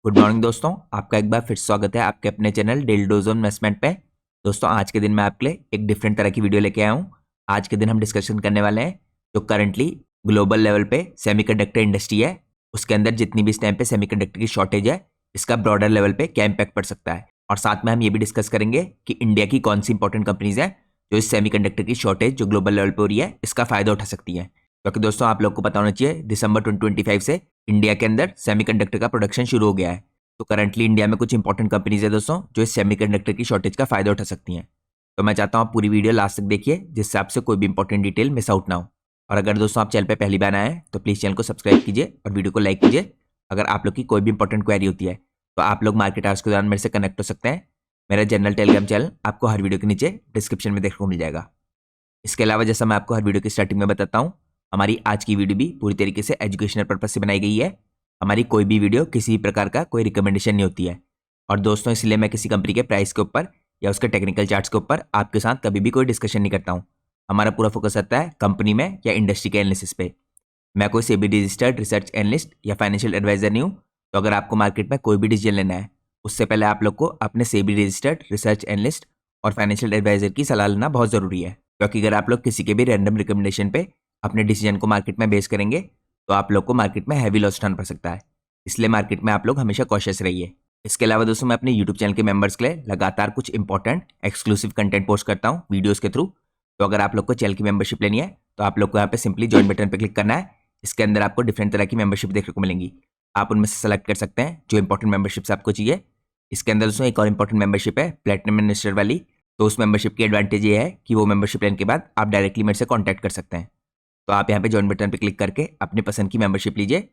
Good morning दोस्तों, आपका एक बार फिर स्वागत है आपके अपने channel daily dose on investment पे। दोस्तों आज के दिन मैं आपके लिए एक डिफरेंट तरह की वीडियो लेके आया हूँ। आज के दिन हम डिस्कशन करने वाले हैं जो करंटली ग्लोबल लेवल पे सेमीकंडक्टर इंडस्ट्री है, उसके अंदर जितनी भी इस टाइम पे सेमीकंडक्टर की शॉर्टेज है, इसका ब्रॉडर लेवल पे क्या इम्पैक्ट पड़ सकता है। और साथ में हम ये भी डिस्कस करेंगे कि इंडिया की कौन सी इंपॉर्टेंट कंपनीज हैं जो इस सेमीकंडक्टर की शॉर्टेज जो ग्लोबल लेवल पे हो रही है इसका फायदा उठा सकती हैं। क्योंकि दोस्तों आप लोग को पता होना चाहिए दिसंबर 2025 से इंडिया के अंदर सेमीकंडक्टर का प्रोडक्शन शुरू हो गया है। तो करंटली इंडिया में कुछ इंपॉर्टेंट कंपनीज है दोस्तों जो इस सेमीकंडक्टर की शॉर्टेज का फायदा उठा सकती हैं। तो मैं चाहता हूँ आप पूरी वीडियो लास्ट तक देखिए जिससे आपसे कोई भी इंपॉर्टेंट डिटेल मिस आउट ना हो। और अगर दोस्तों आप चैनल पे पहली बार आए हैं तो प्लीज़ चैनल को सब्सक्राइब कीजिए और वीडियो को लाइक कीजिए। अगर आप लोग की कोई भी इंपॉर्टेंट क्वेरी होती है तो आप लोग मार्केट आवर्स के दौरान मेरे से कनेक्ट हो सकते हैं। मेरा जनरल टेलीग्राम चैनल आपको हर वीडियो के नीचे डिस्क्रिप्शन में देखने को मिल जाएगा। इसके अलावा जैसा मैं आपको हर वीडियो की स्टार्टिंग में बताता हूँ, हमारी आज की वीडियो भी पूरी तरीके से एजुकेशनल पर्पज से बनाई गई है। हमारी कोई भी वीडियो किसी भी प्रकार का कोई रिकमेंडेशन नहीं होती है। और दोस्तों इसलिए मैं किसी कंपनी के प्राइस के ऊपर या उसके टेक्निकल चार्ट्स के ऊपर आपके साथ कभी भी कोई डिस्कशन नहीं करता हूँ। हमारा पूरा फोकस रहता है कंपनी में या इंडस्ट्री के एनालिसिस पे। मैं कोई सेबी रजिस्टर्ड रिसर्च एनालिस्ट या फाइनेंशियल एडवाइजर नहीं हूँ। तो अगर आपको मार्केट में कोई भी डिसीजन लेना है उससे पहले आप लोग को अपने सेबी रजिस्टर्ड रिसर्च एनालिस्ट और फाइनेंशियल एडवाइजर की सलाह लेना बहुत ज़रूरी है। क्योंकि अगर आप लोग किसी के भी रैंडम रिकमेंडेशन पे अपने डिसीजन को मार्केट में बेस करेंगे तो आप लोग को मार्केट में हैवी लॉस उठाना पड़ सकता है। इसलिए मार्केट में आप लोग हमेशा कॉशियस रहिए। इसके अलावा दोस्तों मैं अपने यूट्यूब चैनल के मेंबर्स के लिए लगातार कुछ इंपॉर्टेंट एक्सक्लूसिव कंटेंट पोस्ट करता हूँ वीडियोस के थ्रू। तो अगर आप लोग को चैनल की मेंबरशिप लेनी है तो आप लोग को यहाँ पे सिंपली ज्वाइन बटन पर क्लिक करना है। इसके अंदर आपको डिफरेंट तरह की मेंबरशिप देखने को मिलेंगी। आप उनमें से सेलेक्ट कर सकते हैं जो इंपॉर्टेंट मेंबरशिप्स आपको चाहिए। इसके अंदर दोस्तों एक और इंपॉर्टेंट मेंबरशिप है प्लेटिनम मिनिस्टर वाली। तो उस मेंबरशिप की एडवांटेज ये है कि वो मेंबरशिप लेने के बाद आप डायरेक्टली मेरे से कॉन्टैक्ट कर सकते हैं। तो आप यहाँ पे ज्वाइन बटन पे क्लिक करके अपनी पसंद की मेंबरशिप लीजिए।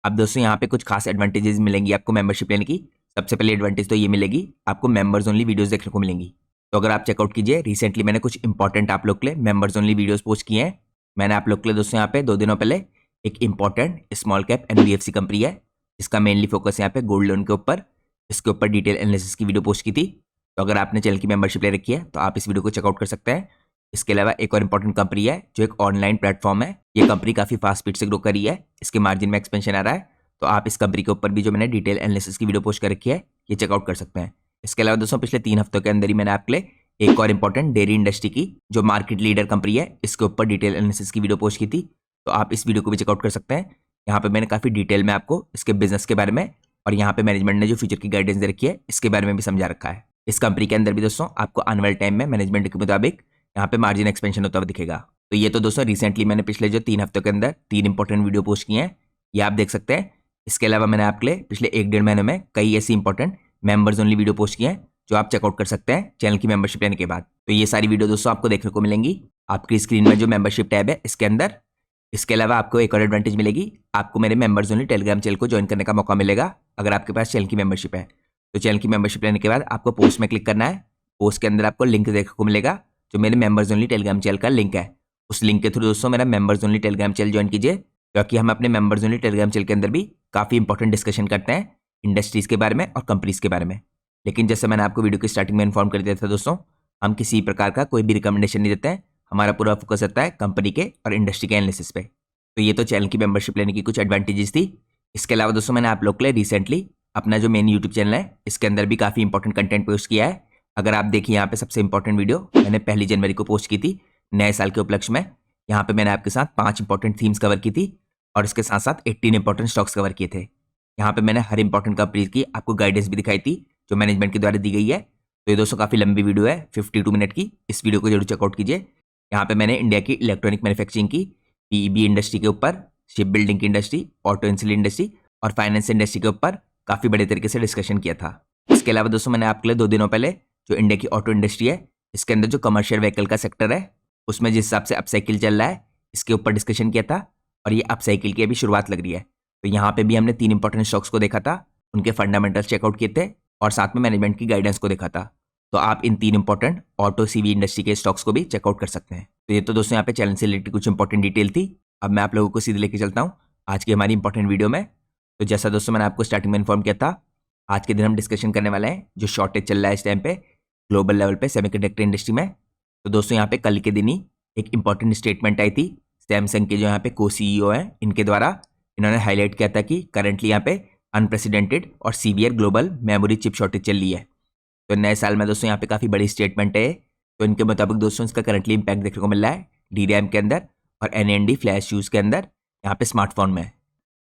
अब दोस्तों यहाँ पे कुछ खास एडवांटेजेस मिलेंगी आपको मेंबरशिप लेने की। सबसे पहले एडवांटेज तो ये मिलेगी आपको मेंबर्स ओनली वीडियोस देखने को मिलेंगी। तो अगर आप चेकआउट कीजिए रिसेंटली मैंने कुछ इंपॉर्टेंट आप लोग के लिए मेंबर्स ओनली वीडियोस पोस्ट किए हैं। मैंने आप लोग के लिए दोस्तों यहाँ पे 2 दिनों पहले एक important small cap NBFC company है जिसका मेनली फोकस यहाँ पे गोल्ड लोन के ऊपर, इसके ऊपर डिटेल एनालिसिस की वीडियो पोस्ट की थी। तो अगर आपने चैनल की मेंबरशिप ले रखी है तो आप इस वीडियो को चेकआउट कर सकते हैं। इसके अलावा एक और इंपॉर्टेंट कंपनी है जो एक ऑनलाइन प्लेटफॉर्म है। ये कंपनी काफ़ी फास्ट स्पीड से ग्रो करी है, इसके मार्जिन में एक्सपेंशन आ रहा है। तो आप इस कंपनी के ऊपर भी जो मैंने डिटेल एनालिसिस की वीडियो पोस्ट कर रखी है ये चेकआउट कर सकते हैं। इसके अलावा दोस्तों पिछले 3 हफ्तों के अंदर ही मैंने आपके लिए एक और इंपॉर्टेंट डेयरी इंडस्ट्री की जो मार्केट लीडर कंपनी है इसके ऊपर डिटेल एनालिसिस की वीडियो पोस्ट की थी। तो आप इस वीडियो को भी चेकआउट कर सकते हैं। यहाँ पे मैंने काफ़ी डिटेल में आपको इसके बिजनेस के बारे में और यहाँ पे मैनेजमेंट ने जो फ्यूचर की गाइडेंस दे रखी है इसके बारे में भी समझा रखा है। इस कंपनी के अंदर भी दोस्तों आपको आने वाले टाइम में मैनेजमेंट के मुताबिक यहाँ पे मार्जिन एक्सपेंशन होता हुआ दिखेगा। तो ये तो दोस्तों रिसेंटली मैंने पिछले जो 3 हफ्तों के अंदर 3 इंपॉर्टेंट वीडियो पोस्ट किए हैं ये आप देख सकते हैं। इसके अलावा मैंने आपके लिए पिछले 1-1.5 महीने में कई ऐसी important members only video post किए हैं जो आप चेकआउट कर सकते हैं चैनल की मेंबरशिप लेने के बाद। तो ये सारी वीडियो दोस्तों आपको देखने को मिलेंगी आपकी स्क्रीन में जो मेंबरशिप टैब है इसके अंदर। इसके अलावा आपको एक और एडवांटेज मिलेगी, आपको मेरे मेंबर्स ओनली टेलीग्राम चैनल को ज्वाइन करने का मौका मिलेगा अगर आपके पास चैनल की मेंबरशिप है। तो चैनल की मेंबरशिप लेने के बाद आपको पोस्ट में क्लिक करना है। पोस्ट के अंदर आपको लिंक देखने को मिलेगा जो मेरे मेंबर्स ओनली टेलीग्राम चैनल का लिंक है। उस लिंक के थ्रू दोस्तों मेरा members only Telegram channel join कीजिए। क्योंकि हम अपने मेंबर्स ओनली टेलीग्राम चैनल के अंदर भी काफ़ी इंपॉर्टेंट डिस्कशन करते हैं इंडस्ट्रीज़ के बारे में और कंपनीज़ के बारे में। लेकिन जैसे मैंने आपको वीडियो की स्टार्टिंग में इन्फॉर्म कर दिया था दोस्तों, हम किसी प्रकार का कोई भी रिकमेंडेशन नहीं देते हैं। हमारा पूरा फोकस रहता है कंपनी के और इंडस्ट्री के एनालिसिस पे। तो ये तो चैनल की मेंबरशिप लेने की कुछ एडवांटेजेस थी। इसके अलावा दोस्तों मैंने आप लोग के लिए रिसेंटली अपना जो मेन यूट्यूब चैनल है इसके अंदर भी काफ़ी इंपॉर्टेंट कंटेंट पोस्ट किया है। अगर आप देखिए यहाँ पे सबसे इंपॉर्टेंट वीडियो मैंने 1 जनवरी को पोस्ट की थी नए साल के उपलक्ष्य में। यहाँ पे मैंने आपके साथ 5 इंपॉर्टेंट थीम्स कवर की थी और इसके साथ साथ 18 इंपॉर्टेंट स्टॉक्स कवर किए थे। यहाँ पे मैंने हर इंपॉर्टेंट कंपनी की आपको गाइडेंस भी दिखाई थी जो मैनेजमेंट के द्वारा दी गई है। तो ये दोस्तों काफ़ी लंबी वीडियो है 52 मिनट की, इस वीडियो को जरूर चेकआउट कीजिए। यहाँ पे मैंने इंडिया की इलेक्ट्रॉनिक मैन्युफैक्चरिंग की, PEB इंडस्ट्री के ऊपर, शिप बिल्डिंग की इंडस्ट्री, ऑटो इंसुलिन इंडस्ट्री और फाइनेंस इंडस्ट्री के ऊपर काफ़ी बड़े तरीके से डिस्कशन किया था। इसके अलावा दोस्तों मैंने आपके लिए 2 दिनों पहले जो इंडिया की ऑटो इंडस्ट्री है इसके अंदर जो कमर्शियल व्हीकल का सेक्टर है उसमें जिस हिसाब से अपसाइकिल चल रहा है इसके ऊपर डिस्कशन किया था। और ये अपसाइकिल की अभी शुरुआत लग रही है। तो यहाँ पे भी हमने 3 इंपॉर्टेंट स्टॉक्स को देखा था, उनके फंडामेंटल्स चेकआउट किए थे और साथ में मैनेजमेंट की गाइडेंस को देखा था। तो आप इन 3 इंपॉर्टेंट ऑटो CV इंडस्ट्री के स्टॉक्स को भी चेकआउट कर सकते हैं। तो ये तो दोस्तों यहाँ पे चैनल से रिलेटेड कुछ इंपॉर्टेंट डिटेल थी। अब मैं आप लोगों को सीधे लेके चलता हूँ आज की हमारी इंपॉर्टेंट वीडियो में। तो जैसा दोस्तों मैंने आपको स्टार्टिंग में इन्फॉर्म किया था, आज के दिन हम डिस्कशन करने वाले हैं जो शॉर्टेज चल रहा है इस टाइम पे ग्लोबल लेवल पे सेमीकंडक्टर इंडस्ट्री में। तो दोस्तों यहाँ पे कल के दिन ही एक इंपॉर्टेंट स्टेटमेंट आई थी सैमसंग के जो यहाँ पे को CEO हैं इनके द्वारा। इन्होंने हाईलाइट किया था कि करंटली यहाँ पे अनप्रेसिडेंटेड और severe global memory chip shortage चल रही है। तो नए साल में दोस्तों यहाँ पे काफ़ी बड़ी स्टेटमेंट है। तो इनके मुताबिक दोस्तों इसका करंटली इम्पैक्ट देखने को मिल रहा है DRAM के अंदर और NAND फ्लैश यूज़ के अंदर यहाँ पे स्मार्टफोन में।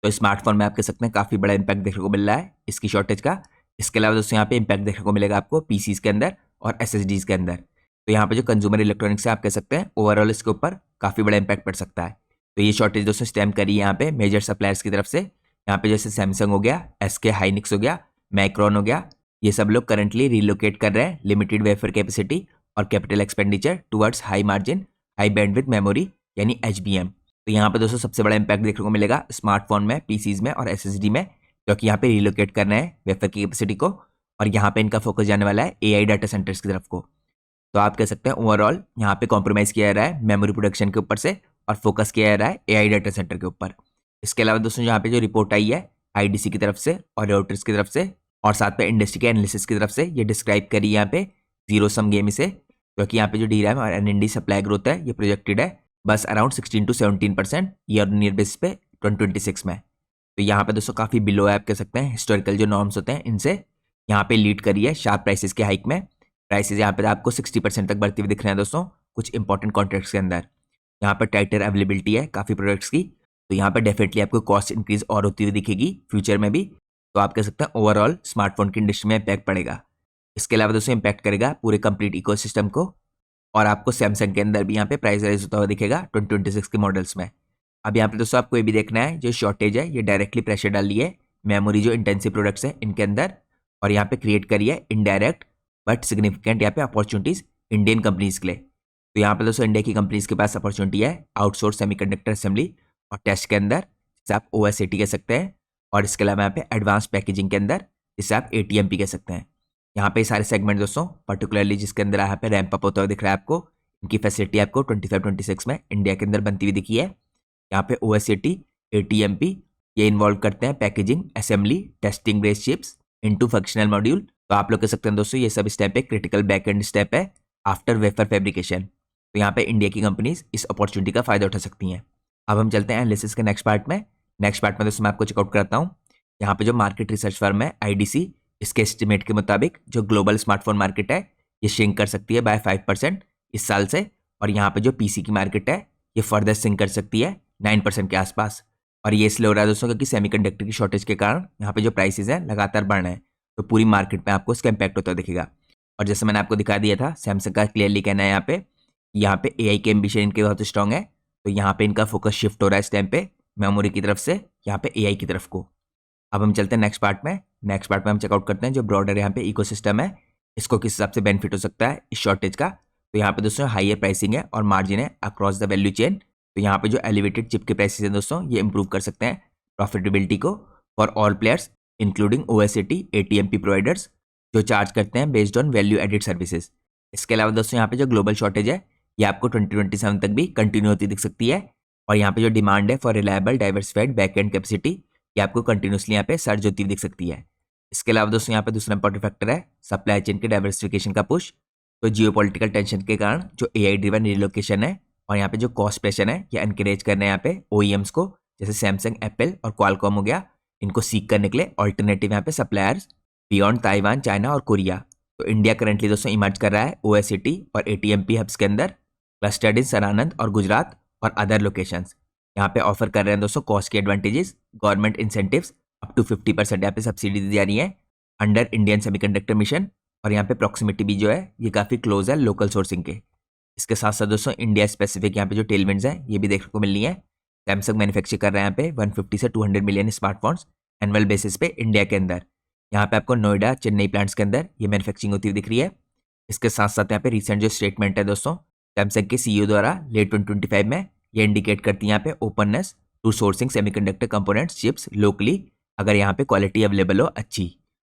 तो स्मार्टफोन में आप कह सकते हैं काफ़ी बड़ा इम्पैक्ट देखने को मिल रहा है इसकी शॉर्टेज का। इसके अलावा दोस्तों यहाँ पे इम्पैक्ट देखने को मिलेगा आपको PCs के अंदर और SSDs के अंदर। तो यहाँ पे जो कंज्यूमर इलेक्ट्रॉनिक्स है आप कह सकते हैं ओवरऑल इसके ऊपर काफ़ी बड़ा इम्पैक्ट पड़ सकता है। तो ये शॉर्टेज दोस्तों स्टेम करी है यहाँ पे मेजर सप्लायर्स की तरफ से। यहाँ पे जैसे सैमसंग हो गया, SK हाइनिक्स हो गया, मैक्रॉन हो गया, ये सब लोग करंटली रिलोकेट कर रहे हैं लिमिटेड वेफर कैपेसिटी और capital expenditure towards high margin high bandwidth memory यानी HBM। तो यहाँ पे दोस्तों सबसे बड़ा इम्पैक्ट देखने को मिलेगा स्मार्टफोन में, PCs में और SSD में, क्योंकि यहाँ पे रिलोकेट कर रहे हैं वेफर की कैपेसिटी को और यहाँ पे इनका फोकस जाने वाला है AI डाटा सेंटर्स की तरफ को। तो आप कह सकते हैं ओवरऑल यहाँ पे कॉम्प्रोमाइज किया जा रहा है मेमोरी प्रोडक्शन के ऊपर से और फोकस किया जा रहा है AI डाटा सेंटर के ऊपर। इसके अलावा दोस्तों यहाँ पे जो रिपोर्ट आई है IDC की तरफ से और रॉयटर्स की तरफ से और साथ में इंडस्ट्री के एनालिसिस की तरफ से ये डिस्क्राइब करी यहाँ पे जीरो सम गेम इसे, क्योंकि यहाँ पे जो DRAM और NAND सप्लाई ग्रोथ है ये प्रोजेक्टेड है बस around 16 to 17% year on year basis पे 2026 में। तो यहाँ पे दोस्तों काफ़ी बिलो है आप कह सकते हैं हिस्टोरिकल जो नॉर्म्स होते हैं इनसे। यहाँ पे लीड करी है शार्प प्राइसेस के हाइक में। प्राइसेस यहाँ पे आपको 60% तक बढ़ती हुई दिख रहे हैं दोस्तों कुछ इंपॉर्टेंट कॉन्ट्रैक्ट्स के अंदर। यहाँ पर टाइटर अवेलेबिलिटी है काफ़ी प्रोडक्ट्स की, तो यहाँ पर डेफिनेटली आपको कॉस्ट इंक्रीज और होती हुई दिखेगी फ्यूचर में भी। तो आप कह सकते हैं ओवरऑल स्मार्टफोन की इंडस्ट्री में इम्पैक्ट पड़ेगा। इसके अलावा दोस्तों इम्पैक्ट करेगा पूरे कंप्लीट इकोसिस्टम को और आपको सैमसंग के अंदर भी यहाँ पे प्राइस राइज होता हुआ दिखेगा 2026 के मॉडल्स में। अब यहाँ पे दोस्तों आपको ये भी देखना है जो शॉर्टेज है ये डायरेक्टली प्रेशर डाल रही है मेमोरी जो इंटेंसिव प्रोडक्ट्स है इनके अंदर और यहाँ पे क्रिएट करी है इनडायरेक्ट बट सिग्निफिकेंट यहाँ पे अपॉर्चुनिटीज इंडियन कंपनीज के लिए। तो यहाँ पे दोस्तों इंडिया की कंपनीज के पास अपॉर्चुनिटी है आउटसोर्स सेमीकंडक्टर असेंबली और टेस्ट के अंदर जिसे आप OSAT कह सकते हैं और इसके अलावा यहाँ पे एडवांस पैकेजिंग के अंदर जिसे आप ATMP कह सकते हैं। यहाँ पे सारे सेगमेंट दोस्तों पर्टिकुलरली जिसके अंदर यहाँ पे रैंप अप होता हुआ दिख रहा है आपको, इनकी फैसिलिटी आपको 25-26 में इंडिया के अंदर बनती हुई दिखी है। यहाँ पे OSAT ATMP ये इन्वॉल्व करते हैं packaging assembly testing based chips into functional module. तो आप लोग कह सकते हैं दोस्तों ये सब स्टेप एक क्रिटिकल बैक एंड स्टेप है आफ्टर वेफर फैब्रिकेशन। तो यहाँ पे इंडिया की कंपनीज इस अपॉर्चुनिटी का फायदा उठा सकती हैं। अब हम चलते हैं एनालिसिस के नेक्स्ट पार्ट में। नेक्स्ट पार्ट में दोस्तों मैं आपको चेकआउट कराता हूँ। यहाँ पे जो मार्केट रिसर्च फर्म है IDC, इसके एस्टिमेट के मुताबिक जो ग्लोबल स्मार्टफोन मार्केट है ये श्रिंक कर सकती है बाय 5% इस साल से और यहाँ पे जो PC की मार्केट है ये फर्दर श्रिंक कर सकती है 9% के आसपास। और ये इसलिए हो रहा है दोस्तों क्योंकि सेमीकंडक्टर की शॉर्टेज के कारण यहाँ पे जो प्राइसेस हैं लगातार बढ़ रहे हैं, तो पूरी मार्केट में आपको इसका इम्पैक्ट होता दिखेगा। और जैसे मैंने आपको दिखा दिया था सैमसंग का क्लियरली कहना है यहाँ पे AI के एम्बिशन इनके बहुत स्ट्रॉन्ग है, तो यहाँ पे इनका फोकस शिफ्ट हो रहा है इस टाइम पे मेमोरी की तरफ से यहाँ पे AI की तरफ को। अब हम चलते हैं नेक्स्ट पार्ट में। नेक्स्ट पार्ट में हम चेकआउट करते हैं जो ब्रॉडर यहाँ पे इकोसिस्टम है इसको किस हिसाब से बेनिफिट हो सकता है इस शॉर्टेज का। तो यहाँ पे दोस्तों हाइयर प्राइसिंग है और मार्जिन है अक्रॉस द वैल्यू चेन। तो यहाँ पे जो एलिवेटेड चिप के प्राइसेस हैं दोस्तों ये इंप्रूव कर सकते हैं प्रॉफिटेबिलिटी को for all players including OSAT ATMP providers जो चार्ज करते हैं based on value added services. इसके अलावा दोस्तों यहाँ पे जो ग्लोबल शॉर्टेज है ये आपको 2027 तक भी कंटिन्यू होती दिख सकती है और यहाँ पे जो डिमांड है for reliable diversified back and capacity ये आपको कंटिन्यूसली यहाँ पे सर्ज होती दिख सकती है। इसके अलावा दोस्तों यहाँ पे दूसरा इंपॉर्टेंट फैक्टर है सप्लाई चेन के डाइवर्सिफिकेशन का पुश। तो जियोपॉलिटिकल टेंशन के कारण जो AI ड्रिवन रिलोकेशन है और यहाँ पे जो कॉस्ट प्रेशर है ये एनकरेज करने यहाँ पे OEMs को जैसे सैमसंग एप्पल और क्वालकॉम हो गया इनको सीख करने के लिए ऑल्टरनेटिव यहाँ पे सप्लायर्स बियॉन्ड ताइवान चाइना और कोरिया। तो इंडिया करंटली दोस्तों इमर्ज कर रहा है OSAT और ATMP हब्स के अंदर क्लस्टर्ड इन सरानंद और गुजरात और अदर लोकेशंस। यहाँ पे ऑफर कर रहे हैं दोस्तों कॉस्ट के advantages government incentives up to 50% यहाँ पे सब्सिडी दी जा रही है अंडर इंडियन सेमीकंडक्टर मिशन और यहाँ पे प्रॉक्सिमिटी भी जो है ये काफ़ी क्लोज है लोकल सोर्सिंग के। इसके साथ साथ दोस्तों इंडिया स्पेसिफिक यहाँ पे जो टेलमेंट्स हैं ये भी देखने को मिलनी है। सैमसंग मैन्युफैक्चर कर रहा है यहाँ पे 150 से 200 मिलियन स्मार्टफोन्स एनुअल बेसिस पे इंडिया के अंदर। यहाँ पे आपको नोएडा चेन्नई प्लांट्स के अंदर ये मैन्युफैक्चरिंग होती हुई दिख रही है। इसके साथ साथ यहाँ पे रिसेंट जो स्टेटमेंट है दोस्तों सैमसंग के CEO द्वारा लेट 2025 में ये इंडिकेट करती है यहाँ पे openness to sourcing semiconductor components chips locally अगर यहाँ पे क्वालिटी अवेलेबल हो अच्छी।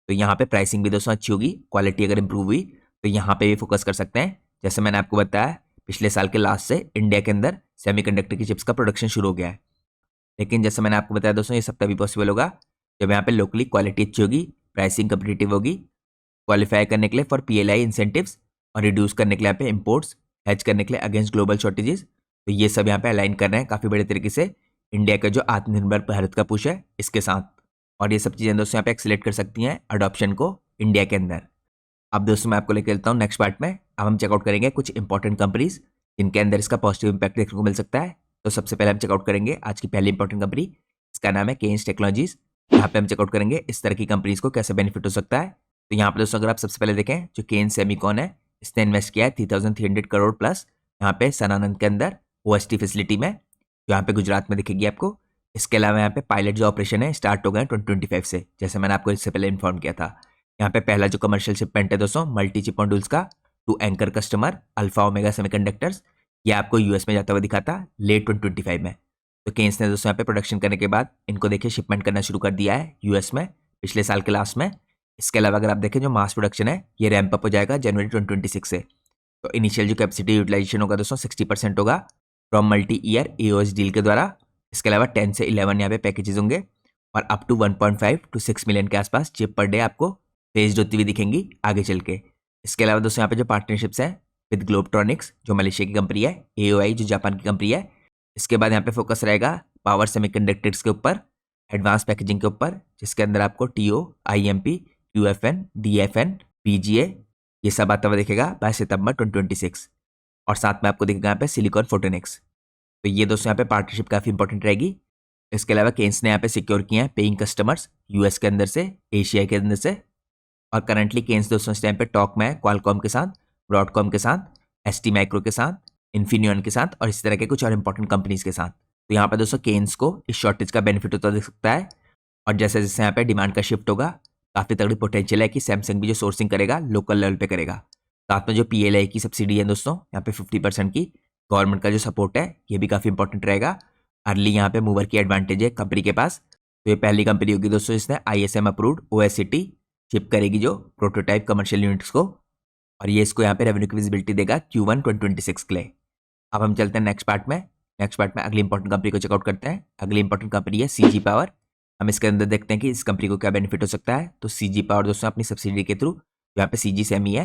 तो यहाँ पे प्राइसिंग भी दोस्तों अच्छी होगी, क्वालिटी अगर इंप्रूव हुई तो यहाँ पे भी फोकस कर सकते हैं। जैसे मैंने आपको बताया पिछले साल के लास्ट से इंडिया के अंदर सेमीकंडक्टर की चिप्स का प्रोडक्शन शुरू हो गया है, लेकिन जैसे मैंने आपको बताया दोस्तों ये सब तभी पॉसिबल होगा जब यहाँ पे लोकली क्वालिटी अच्छी होगी, प्राइसिंग कम्पिटिटिव होगी, क्वालिफाई करने के लिए फॉर PLI इंसेंटिव्स और रिड्यूस करने के लिए यहाँ पे इम्पोर्ट्स हैच करने के लिए अगेंस्ट ग्लोबल शॉर्टेजेस। तो ये सब यहाँ पे अलाइन कर रहे हैं काफ़ी बड़े तरीके से इंडिया का जो आत्मनिर्भर भारत का पुश है इसके साथ। और ये सब चीज़ें दोस्तों यहाँ पे एक्सीलरेट कर सकती हैं अडॉप्शन को इंडिया के अंदर। अब दोस्तों मैं आपको लेकर चलता हूँ नेक्स्ट पार्ट में। अब हम चेकआउट करेंगे कुछ इंपॉर्टेंट कंपनीज जिनके अंदर इसका पॉजिटिव इंपैक्ट देखने को मिल सकता है। तो सबसे पहले हम चेकआउट करेंगे आज की पहली इंपॉर्टेंट कंपनी, इसका नाम है केन्स टेक्नोलॉजीज। यहाँ पे हम चेकआउट करेंगे इस तरह की कंपनीज को कैसे बेनिफिट हो सकता है। तो यहाँ पे दोस्तों अगर आप सबसे पहले देखें जो केन्स सेमीकॉन है, इसने इन्वेस्ट किया है 3300 करोड़ प्लस यहाँ पे सनानंद के अंदर ओएसटी फैसिलिटी में, जो यहाँ पे गुजरात में दिखेगी आपको। इसके अलावा यहाँ पे पायलट जो ऑपरेशन है स्टार्ट हो गए 2025 से, जैसे मैंने आपको इससे पहले इन्फॉर्म किया था। यहाँ पे पहला जो कमर्शियल शिपमेंट है दोस्तों मल्टी चिप मॉड्यूल्स का to anchor customer Alpha Omega Semiconductors, ये आपको यूएस में जाता हुआ दिखा था लेट 2025 में। तो केन्स ने दोस्तों यहाँ पे प्रोडक्शन करने के बाद इनको देखिए शिपमेंट करना शुरू कर दिया है यूएस में पिछले साल के लास्ट में। इसके अलावा अगर आप देखें जो मास प्रोडक्शन है ये रैंप अप हो जाएगा जनवरी 2026 से। तो इनिशियल जो कैपेसिटी यूटिलाइजेशन होगा दोस्तों 60% होगा from multi year AOS deal के द्वारा। इसके अलावा 10 से 11 यहाँ पे पैकेजेस होंगे और अप टू 1.5 to 6 मिलियन के आसपास चिप पर डे आपको फेज्ड होती हुई दिखेंगी आगे चल के। इसके अलावा दोस्तों यहाँ पे जो पार्टनरशिप्स हैं विद ग्लोबट्रॉनिक्स जो मलेशिया की कंपनी है, एओआई जो जापान की कंपनी है। इसके बाद यहाँ पे फोकस रहेगा पावर सेमीकंडक्टर्स के ऊपर, एडवांस पैकेजिंग के ऊपर, जिसके अंदर आपको टीओ, आईएमपी, यूएफएन, डीएफएन, पीजीए ये सब आता हुआ दिखेगा बाय सितंबर 2026। और साथ में आपको दिखेगा यहाँ पे सिलिकॉन फोटोनिक्स। तो ये दोस्तों यहाँ पे पार्टनरशिप काफ़ी इंपॉर्टेंट रहेगी। इसके अलावा केन्स ने यहाँ पे सिक्योर किए हैं पेइंग कस्टमर्स यूएस के अंदर से, एशिया के अंदर से। और करंटली केन्स दोस्तों इस टाइम पे टॉक में है क्वालकॉम के साथ, ब्रॉडकॉम के साथ, एसटी माइक्रो के साथ, इन्फिनियन के साथ और इस तरह के कुछ और इंपॉर्टेंट कंपनीज के साथ। तो यहाँ पे दोस्तों केन्स को इस शॉर्टेज का बेनिफिट होता दिख सकता है। और जैसे जैसे यहाँ पे डिमांड का शिफ्ट होगा काफ़ी तगड़ी पोटेंशियल है कि सैमसंग भी जो सोर्सिंग करेगा लोकल लेवल पे करेगा। साथ में जो पीएलआई की सब्सिडी है दोस्तों यहाँ पे 50% की गवर्नमेंट का जो सपोर्ट है ये भी काफ़ी इंपॉर्टेंट रहेगा। अर्ली यहाँ पे मूवर की एडवांटेज है कंपनी के पास। तो ये पहली कंपनी होगी दोस्तों इसने आईएसएम अप्रूव्ड ओएसटी शिप करेगी जो प्रोटोटाइप कमर्शियल यूनिट्स को, और ये इसको यहाँ पे रेवेन्यू की विजिबिलिटी देगा Q1 2026 के लिए। अब हम चलते हैं नेक्स्ट पार्ट में। नेक्स्ट पार्ट में अगली इंपॉर्टेंट कंपनी को चेकआउट करते हैं। अगली इंपॉर्टेंट कंपनी है सीजी पावर। हम इसके अंदर देखते हैं कि इस कंपनी को क्या बेनिफिट हो सकता है। तो सीजी पावर दोस्तों अपनी सब्सिडी के थ्रू यहाँ पे सीजी सेमी है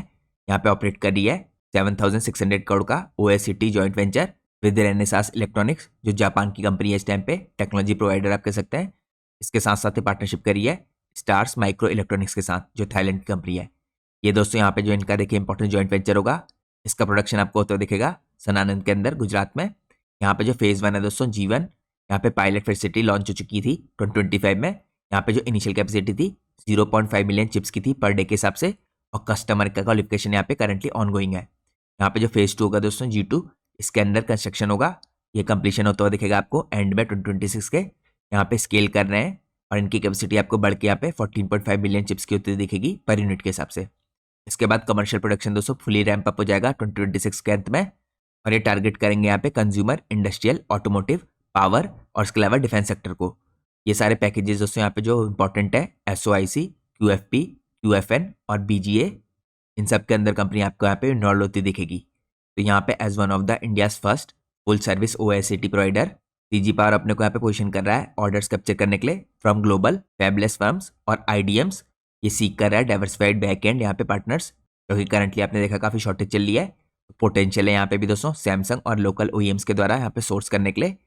यहाँ पे ऑपरेट कर रही है 7,600 करोड़ का OST joint venture with Renesas electronics जो जापान की कंपनी है इस टाइम पे, टेक्नोलॉजी प्रोवाइडर आप कह सकते हैं। इसके साथ साथ ही पार्टनरशिप करी है स्टार्स माइक्रो इलेक्ट्रॉनिक्स के साथ जो थाईलैंड की कंपनी है। ये दोस्तों यहाँ पे जो इनका देखिए इंपॉर्टेंट जॉइंट वेंचर होगा, इसका प्रोडक्शन आपको होते हुए दिखेगा सनानंद के अंदर गुजरात में। यहाँ पे जो फेज 1 है दोस्तों G1, यहाँ पे पायलट फैसिलिटी लॉन्च हो चुकी थी 2025 में। यहाँ पे जो इनिशियल कैपेसिटी थी 0.5 मिलियन चिप्स की थी पर डे के हिसाब से, और कस्टमर का क्वालिफिकेशन यहाँ पे करंटली ऑनगोइंग है। यहाँ पे जो फेज 2 होगा दोस्तों G2, इसके अंदर कंस्ट्रक्शन होगा, ये कंप्लीशन होता हुआ दिखेगा आपको एंड में 2026 के। यहाँ पे स्केल कर रहे हैं और इनकी कैपेसिटी आपको बढ़ के यहाँ पे 14.5 मिलियन चिप्स की होती दिखेगी पर यूनिट के हिसाब से। इसके बाद कमर्शियल प्रोडक्शन दोस्तों फुली रैंप अप हो जाएगा 2026 के अंत में, और ये टारगेट करेंगे यहाँ पे कंज्यूमर, इंडस्ट्रियल, ऑटोमोटिव, पावर और इसके अलावा डिफेंस सेक्टर को। ये सारे पैकेजेस दोस्तों यहाँ पे जो इंपॉर्टेंट है SOIC, QFP, QFN और BGA, इन सब के अंदर कंपनी आपको यहाँ पे इन्वॉल्व होती दिखेगी। तो यहाँ पे as one of the India's first full service OSAT provider CG Power अपने को यहाँ पे पोजीशन कर रहा है ऑर्डर्स कैप्चर करने के लिए फ्रॉम ग्लोबल फैबलेस फर्म्स और IDMs। ये सीख कर रहा है डाइवर्सिफाइड बैक एंड यहाँ पे पार्टनर्स, क्योंकि करंटली आपने देखा काफ़ी शॉर्टेज चल रही है। पोटेंशियल है यहाँ पे भी दोस्तों सैमसंग और लोकल OEMs के द्वारा यहाँ पे सोर्स करने के लिए।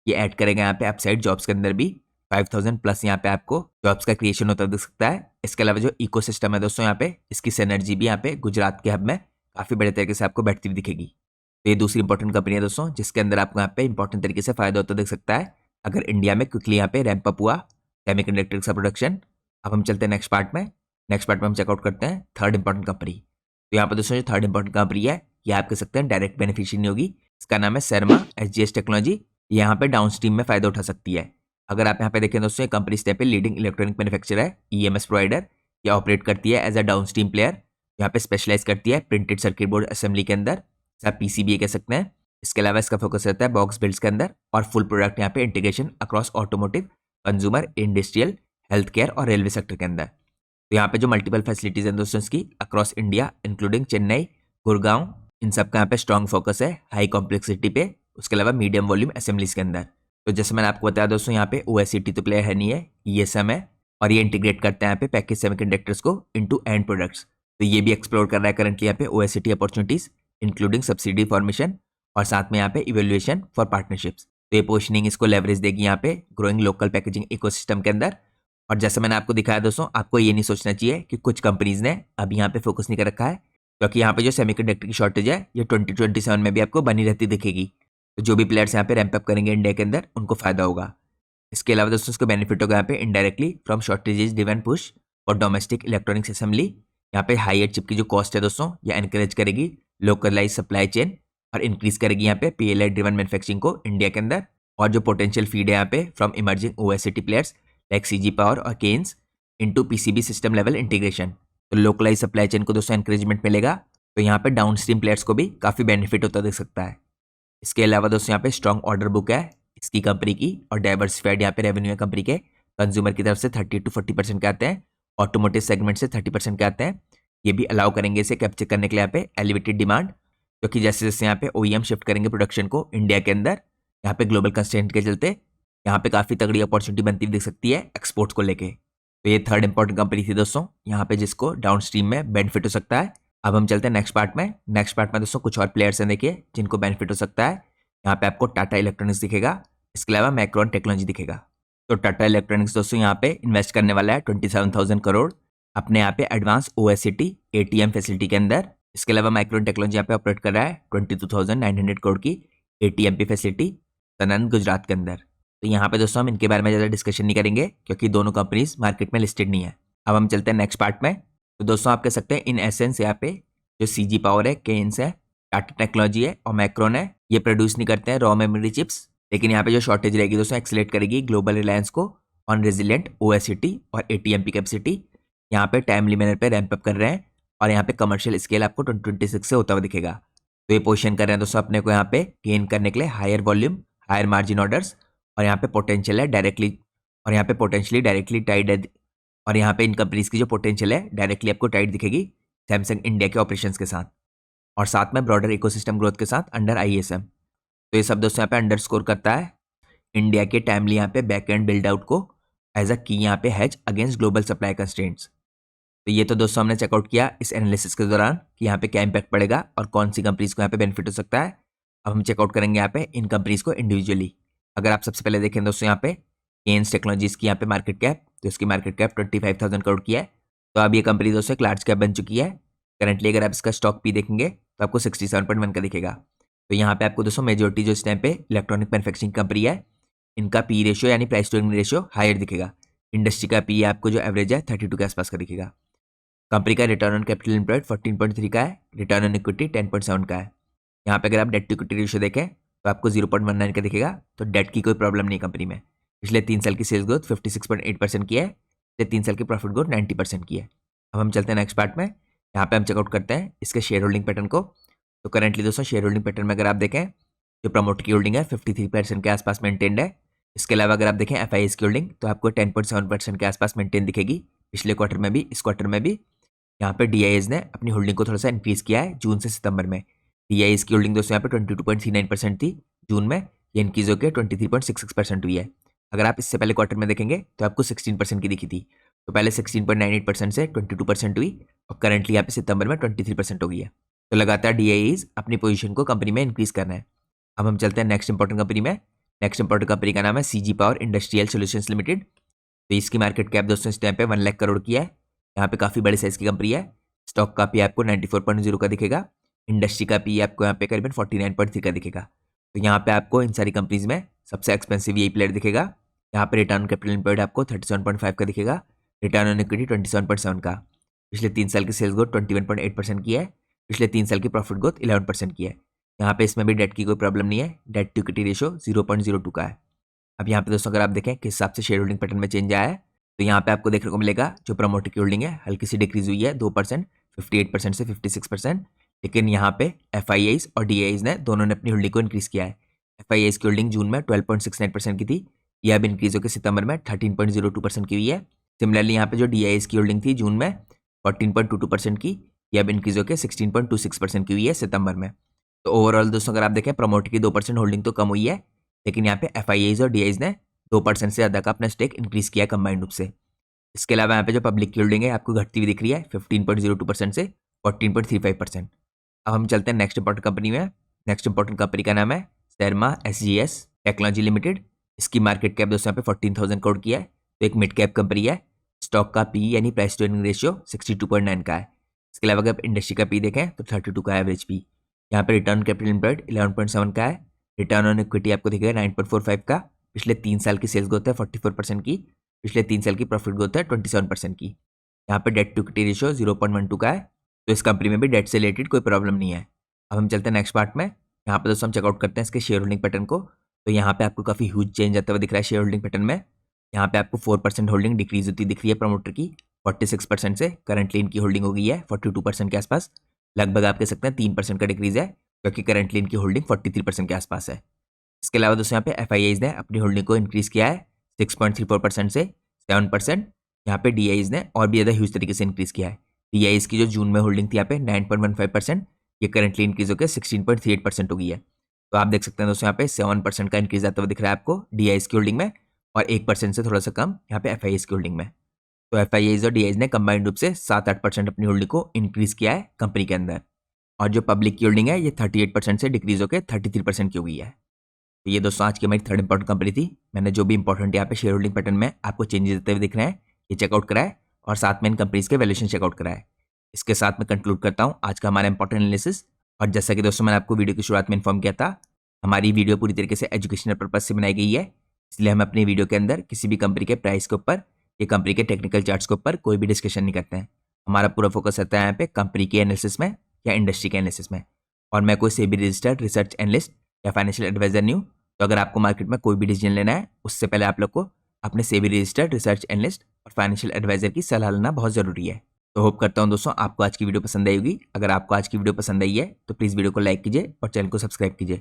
ये ऐड करेगा यहाँ पे अपसाइड जॉब्स के अंदर भी 5,000 प्लस यहाँ पे आपको जॉब्स का क्रिएशन होता दिख सकता है। इसके अलावा जो इकोसिस्टम है दोस्तों यहाँ पे इसकी सिनर्जी भी यहाँ पे गुजरात के हब में काफ़ी बड़े तरीके से आपको बैठती हुई दिखेगी। तो ये दूसरी इंपॉर्टेंट कंपनी है दोस्तों जिसके अंदर आपको यहाँ पे इंपॉर्टेंट तरीके से फायदा होता दिख सकता है अगर इंडिया में क्विकली यहाँ पे रैंप अप हुआ सेमीकंडक्टर का प्रोडक्शन। अब हम चलते हैं नेक्स्ट पार्ट में। नेक्स्ट पार्ट में हम चेकआउट करते हैं थर्ड इंपॉर्टेंट कंपनी। तो यहाँ पर दोस्तों जो थर्ड इंपॉर्टेंट कंपनी है ये आप कह सकते हैं डायरेक्ट बेनिफिशियरी नहीं होगी, इसका नाम है शर्मा SGS टेक्नोलॉजी। यहाँ पे डाउन स्ट्रीम में फायदा उठा सकती है। अगर आप यहाँ पे देखें दोस्तों, ये कंपनी इस टाइप पे लीडिंग इलेक्ट्रॉनिक मैन्युफैक्चरर है, EMS प्रोवाइडर। ये ऑपरेट करती है as a downstream player, यहाँ पे स्पेशलाइज करती है प्रिंटेड सर्किट बोर्ड असेंबली के अंदर, आप PCBA कह सकते हैं। इसके अलावा इसका फोकस रहता है बॉक्स बिल्ड्स के अंदर और फुल प्रोडक्ट यहाँ पे integration across automotive, consumer, industrial, health care और रेलवे सेक्टर के अंदर। तो यहाँ पे जो मल्टीपल फैसिलिटीज हैं दोस्तों इसकी across India including Chennai, Gurgaon, इन सब का यहाँ पे स्ट्रॉन्ग फोकस है हाई कॉम्प्लेक्सिटी पे, उसके अलावा मीडियम वॉल्यूम असेंबलीज के अंदर। तो जैसे मैंने आपको बताया दोस्तों यहाँ पे OSAT तो प्लेयर है नहीं है, ESM है, और ये इंटीग्रेट करते हैं यहाँ पे पैकेज सेमीकंडक्टर्स को इनटू एंड प्रोडक्ट्स। तो ये भी एक्सप्लोर कर रहा है करंटली यहाँ पे OSAT opportunities including subsidy formation और साथ में यहाँ पे इवेल्युएशन फॉर पार्टनरशिप्स। तो ये पोजिशनिंग इसको लेवरेज देगी यहाँ पे ग्रोइंग लोकल पैकेजिंग इकोसिस्टम के अंदर, और जैसे मैंने आपको दिखाया दोस्तों, आपको ये नहीं सोचना चाहिए कि कुछ कंपनीज ने अभी यहाँ पे फोकस नहीं कर रखा है, क्योंकि यहाँ पे जो सेमीकंडक्टर की शॉर्टेज है ये 2027 में भी आपको बनी रहती दिखेगी। तो जो भी प्लेयर्स यहाँ पे रैंप अप करेंगे इंडिया के अंदर, उनको फायदा होगा। इसके अलावा दोस्तों इसको बेनिफिट होगा यहाँ पे indirectly from shortages driven push और डोमेस्टिक इलेक्ट्रॉनिक्स असेंबली। यहाँ पे हायर चिप की जो कॉस्ट है दोस्तों, यह एनकरेज करेगी लोकलाइज सप्लाई चेन और इंक्रीज करेगी यहाँ पे पीएलआई ड्रिवन मैन्युफैक्चरिंग को इंडिया के अंदर। और जो पोटेंशियल फीड है यहाँ पे from emerging OSCT players like CG power और Kaynes into PCB system level integration. तो लोकलाइज सप्लाई चेन को दोस्तों एनकरेजमेंट मिलेगा, तो यहाँ पे डाउनस्ट्रीम प्लेयर्स को भी काफी बेनिफिट होता दिख सकता है। इसके अलावा दोस्तों यहाँ पे स्ट्रॉन्ग ऑर्डर बुक है इसकी कंपनी की, और डाइवर्सिफाइड यहाँ पे रेवेन्यू है कंपनी के। कंज्यूमर की तरफ से 30 to 40% के आते हैं, ऑटोमोटिव सेगमेंट से 30% के आते हैं। ये भी अलाउ करेंगे इसे कैप्चर करने के लिए यहाँ पे एलिवेटेड डिमांड, क्योंकि जैसे जैसे यहाँ पे ओईएम शिफ्ट करेंगे प्रोडक्शन को इंडिया के अंदर, यहाँ पे ग्लोबल कंस्ट्रेंट के चलते यहाँ पे काफी तगड़ी अपॉर्चुनिटी बनती दिख सकती है एक्सपोर्ट्स को लेके। तो ये थर्ड इंपॉर्टेंट कंपनी थी दोस्तों यहाँ पे, जिसको डाउन स्ट्रीम में बेनिफिट हो सकता है। अब हम चलते हैं नेक्स्ट पार्ट में। नेक्स्ट पार्ट में दोस्तों कुछ और प्लेयर्स हैं देखिए जिनको बेनिफिट हो सकता है। यहाँ पे आपको टाटा इलेक्ट्रॉनिक्स दिखेगा, इसके अलावा मैक्रोन टेक्नोलॉजी दिखेगा। तो टाटा इलेक्ट्रॉनिक्स दोस्तों यहाँ पे इन्वेस्ट करने वाला है 27,000 करोड़ अपने यहाँ पे एडवांस ओएससीटी एटीएम फैसिलिटी के अंदर। इसके अलावा मैक्रोन टेक्नोलॉजी यहाँ पे ऑपरेट कर रहा है 22,900 करोड़ की एटीएमपी फैसिलिटी सनन गुजरात के अंदर। तो यहाँ पे दोस्तों हम इनके बारे में ज़्यादा डिस्कशन नहीं करेंगे, क्योंकि दोनों कंपनीज मार्केट में लिस्टेड नहीं है। अब हम चलते हैं नेक्स्ट पार्ट में। तो दोस्तों आप कह सकते हैं इन एसेंस यहाँ पे जो सीजी पावर है, केन्स है, टाटा टेक्नोलॉजी है और मैक्रोन है, ये प्रोड्यूस नहीं करते हैं रॉ मेमोरी चिप्स, लेकिन यहाँ पे जो शॉर्टेज रहेगी दोस्तों एक्सेलेरेट करेगी ग्लोबल रिलायंस को ऑन रेजिलेंट ओएससीटी और एटीएमपी कैपेसिटी। यहाँ पे टाइमली मैनर पे रैंप अप कर रहे हैं, और यहाँ पे कमर्शियल स्केल आपको 2026 से होता हुआ दिखेगा। तो ये पोजीशन कर रहे हैं दोस्तों अपने को यहाँ पे गेन करने के लिए higher volume, higher margin orders, और यहाँ पे पोटेंशियल है डायरेक्टली, और यहाँ पे पोटेंशियली डायरेक्टली टाइड है। और यहाँ पे इन कंपनीज की जो पोटेंशियल है डायरेक्टली आपको टाइड दिखेगी सैमसंग इंडिया के ऑपरेशंस के साथ, और साथ में ब्रॉडर इकोसिस्टम ग्रोथ के साथ अंडर आईएसएम। तो ये सब दोस्तों यहाँ पे अंडरस्कोर करता है इंडिया के टाइमली यहाँ पे बैक एंड बिल्ड आउट को एज अ की यहाँ पे has against global supply constraints. तो ये तो दोस्तों हमने चेकआउट किया इस एनालिसिस के दौरान कि यहाँ पे क्या इंपैक्ट पड़ेगा और कौन सी कंपनीज को यहाँ पे बेनिफिट हो सकता है। अब हम चेकआउट करेंगे यहाँ पे इन कंपनीज को इंडिविजुअली। अगर आप सबसे पहले देखें दोस्तों यहाँ पे केन्स टेक्नोलॉजीज की यहाँ पे मार्केट कैप, तो इसकी मार्केट कैप 25,000 करोड़ की है। तो अब ये कंपनी दोस्तों एक लार्ज कैप बन चुकी है। करंटली अगर आप इसका स्टॉक पी देखेंगे तो आपको 67.1 का दिखेगा। तो यहाँ पे आपको दोस्तों मेजोरिटी जो इस टाइम पे इलेक्ट्रॉनिक मैन्युफैक्चरिंग कंपनी है, इनका पी रेशियो यानी price to earning ratio higher दिखेगा। इंडस्ट्री का पी आपको जो एवरेज है 32 के आसपास का दिखेगा। कंपनी का रिटर्न ऑन कैपिटल एम्प्लॉयड 14.3 का है, रिटर्न ऑन इक्विटी 10.7 का है। यहाँ पे अगर आप डेट टू इक्विटी रेशियो देखें तो आपको 0.19 का दिखेगा। तो डेट की कोई प्रॉब्लम नहीं कंपनी में। पिछले 3 साल की सेल्स ग्रोथ 56.8% की है, पिछले 3 साल की प्रॉफिट ग्रोथ 90% की है। अब हम चलते हैं नेक्स्ट पार्ट में। यहाँ पे हम चेकआउट करते हैं इसके शेयर होल्डिंग पैटर्न को। तो करंटली दोस्तों शेयर होल्डिंग पैटर्न में अगर आप देखें, जो प्रमोटर की होल्डिंग है 53% के आसपास मेंटेन्ड है। इसके अलावा अगर आप देखें एफआईएस की होल्डिंग तो आपको 10.7% के आसपास मेंटेन दिखेगी, पिछले क्वार्टर में भी, इस क्वार्टर में भी। यहाँ पे डीआईएस ने अपनी होल्डिंग को थोड़ा सा इंक्रीज किया है जून से सितंबर में। डीआईएस की होल्डिंग दोस्तों यहाँ पे 22.39% थी जून में, ये इंक्रीज होकर 23.66% हुई है। अगर आप इससे पहले क्वार्टर में देखेंगे तो आपको 16% की दिखी थी। तो पहले 16.98% से 22% हुई, और करंटली यहाँ पे सितंबर में 23% हो गई है। तो लगातार डीआईएस अपनी पोजीशन को कंपनी में इंक्रीज कर रहे हैं। अब हम चलते हैं नेक्स्ट इंपॉर्टेंट कंपनी में। नेक्स्ट इंपॉर्टेंट कंपनी का नाम है CG power industrial solutions limited. तो इसकी मार्केट कैप दोस्तों इस टाइम पे 1 लाख करोड़ की है। यहाँ पे काफ़ी बड़े साइज की कंपनी है। स्टॉक का पी आपको 94.0 का दिखेगा। इंडस्ट्री का पी आपको यहाँ पे करीबन 49.3 का दिखेगा। तो यहाँ पे आपको इन सारी कंपनीज में सबसे एक्सपेंसिव यही प्लेयर दिखेगा। यहाँ पे रिटर्न कैपिटल एम्प्लॉयड आपको 37.5 का दिखेगा, रिटर्न ऑन इक्विटी 27.7 का। पिछले 3 साल की सेल्स ग्रोथ 21.8% की है, पिछले 3 साल की प्रॉफिट ग्रोथ 11% की है। यहाँ पे इसमें भी डेट की कोई प्रॉब्लम नहीं है, डेट टू इक्विटी रेशियो 0.02 का है। अब यहाँ पे दोस्तों अगर आप देखें किस हिसाब से शेयर होल्डिंग पैटर्न में चेंज आया है, तो यहाँ पे आपको देखने को मिलेगा जो प्रमोटर की होल्डिंग है हल्की सी डिक्रीज हुई है 2%, 58% से 56%। लेकिन यहाँ पे एफआईआईज और डीआईज ने दोनों ने अपनी होल्डिंग को इंक्रीज किया है। एफआईआईज की होल्डिंग जून में 12.69% की थी, यह अब इंक्रीज होकर सितंबर में 13.02% की हुई है। सिमिलरली यहाँ पे जो डीआईज की होल्डिंग थी जून में 14.22% की, यह अब इंक्रीज होकर 16.26% की हुई है सितंबर में। तो ओवरऑल दोस्तों अगर आप देखें प्रमोटर की 2% होल्डिंग तो कम हुई है, लेकिन यहाँ पे एफआईआईज और डीआईज ने 2% से ज़्यादा का अपना स्टेक इंक्रीज किया कंबाइंड रूप से। इसके अलावा यहाँ पे जो पब्लिक की होल्डिंग है आपको घटती हुई दिख रही है 15.02% से 14.35%। अब हम चलते हैं नेक्स्ट इंपॉर्टेंट कंपनी में। नेक्स्ट इंपॉर्टेंट कंपनी का नाम है शर्मा एसजीएस टेक्नोलॉजी लिमिटेड। इसकी मार्केट कैप दोस्तों यहाँ पे 14,000 करोड़ की है। तो एक मिड कैप कंपनी है। स्टॉक का पी यानी प्राइस टू अर्निंग रेशियो 62.9 का है। इसके अलावा अगर इंडस्ट्री का पी देखें तो 32 का एवरेज पी। यहाँ पे रिटर्न कैपिटल एम्प्लॉयड 11.7 का है। रिटर्न ऑन इक्विटी आपको दिखेगा 9.45 का। पिछले 3 साल की सेल्स ग्रोथ है 44% की। पिछले 3 साल की प्रॉफिट ग्रोथ है 27% की। यहाँ पे डेट टू इक्विटी रेशियो 0.12 का है। तो इस कंपनी में भी डेट से रिलेटेड कोई प्रॉब्लम नहीं है। अब हम चलते हैं नेक्स्ट पार्ट में। यहाँ पे दोस्तों हम चेकआउट करते हैं इसके शेयर होल्डिंग पैटर्न को। तो यहाँ पे आपको काफ़ी ह्यूज चेंज आता हुआ दिख रहा है शेयर होल्डिंग पैटर्न में। यहाँ पे आपको 4% होल्डिंग डिक्रीज होती दिख रही है प्रमोटर की 46% से। करंटली इनकी होल्डिंग हो गई है 42% के आसपास। लगभग आप कह सकते हैं 3% का डिक्रीज है, क्योंकि करंटली इनकी होल्डिंग 43% के आसपास है। इसके अलावा दोस्तों यहाँ पे FIIs ने अपनी होल्डिंग को इंक्रीज किया है 6.34% से 7%। यहाँ पे DIs ने और भी ज़्यादा ह्यूज तरीके से इंक्रीज किया है। DIs की जो जून में होल्डिंग थी यहाँ पे 9.15%, ये करंटली इंक्रीज होकर 16.38% हो गई है। तो आप देख सकते हैं दोस्तों यहाँ पे 7% का इंक्रीज आता हुआ दिख रहा है आपको DIs की होल्डिंग में, और 1% से थोड़ा सा कम यहाँ पे FIIs की होल्डिंग में। तो FIIs और DIs ने कंबाइंड रूप से 7-8% अपनी होल्डिंग को इंक्रीज किया है कंपनी के अंदर। और जो पब्लिक की होल्डिंग है ये 38% से डिक्रीज होकर 33% की हो गई है। तो ये दोस्तों आज की हमारी थर्ड इंपॉर्टेंट कंपनी थी। मैंने जो भी इंपॉर्टेंट यहाँ पे शेयर होल्डिंग पैटर्न में आपको चेंजेस देते हुए दिख रहे हैं ये चेकआउट करा है, और साथ में इन कंपनीज के वैल्यूएशन चेकआउट करा है। इसके साथ मैं कंक्लूड करता हूँ आज का हमारा इंपॉर्टेंट एनालिसिस। और जैसा कि दोस्तों मैंने आपको वीडियो की शुरुआत में इन्फॉर्म किया था, हमारी वीडियो पूरी तरीके से एजुकेशनल पर्पज से बनाई गई है। इसलिए हम अपनी वीडियो के अंदर किसी भी कंपनी के प्राइस के ऊपर या कंपनी के टेक्निकल चार्ट्स के ऊपर कोई भी डिस्कशन नहीं करते हैं। हमारा पूरा फोकस रहता है यहाँ पे कंपनी के एनालिसिस में या इंडस्ट्री के एनालिसिस में। और मैं कोई सेबी रजिस्टर्ड रिसर्च एनालिस्ट या फाइनेंशियल एडवाइजर नहीं हूँ। तो अगर आपको मार्केट में कोई भी डिसीजन लेना है उससे पहले आप लोग को अपने सेबी रजिस्टर्ड रिसर्च एनालिस्ट और फाइनेंशियल एडवाइजर की सलाह लेना बहुत ज़रूरी है। तो होप करता हूँ दोस्तों आपको आज की वीडियो पसंद आई होगी। अगर आपको आज की वीडियो पसंद आई है तो प्लीज़ वीडियो को लाइक कीजिए और चैनल को सब्सक्राइब कीजिए।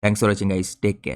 Thanks for watching guys, take care.